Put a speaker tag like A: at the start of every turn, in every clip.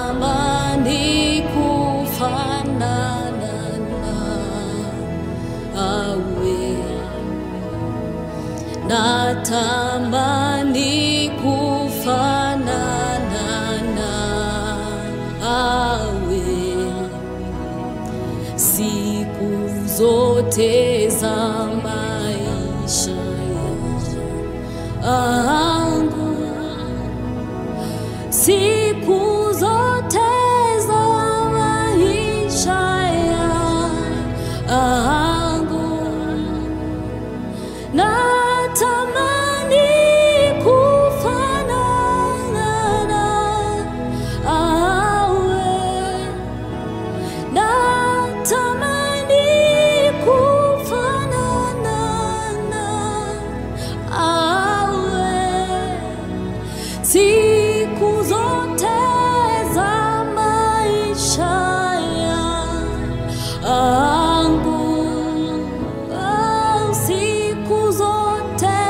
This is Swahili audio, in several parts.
A: natamani kufanana nawe, natamani kufanana nawe siku zote za maisha yangu, siku zote za maisha yangu, natamani kufanana nawe, natamani kufanana nawe siku zote za maisha yangu, siku zote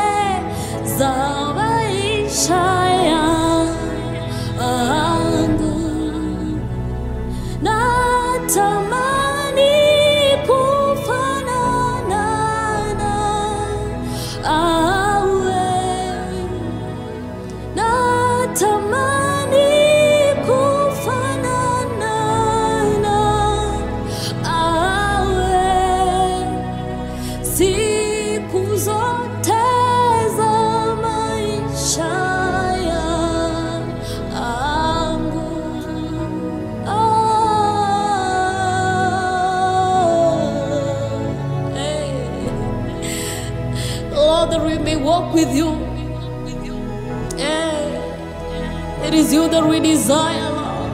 A: za maisha yangu, natamani kufanana nawe, natamani kufanana nawe siku zote za maisha yangu. Lord, that we may walk with you. It is you that we desire, Lord.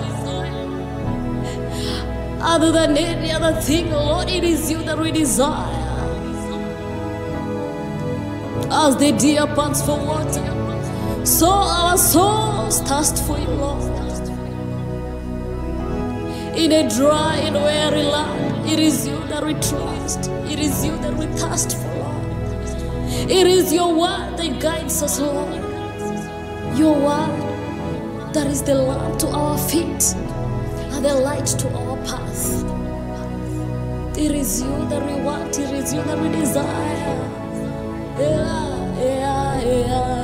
A: Other than any other thing, Lord, it is you that we desire. As the deer pants for water, so our souls thirst for you, Lord. In a dry and weary land, it is you that we trust. It is you that we thirst for, Lord. It is your word that guides us, Lord. Your word that is the lamp to our feet and the light to our path. It is you that we want. It is you that we desire. Yeah, yeah, yeah.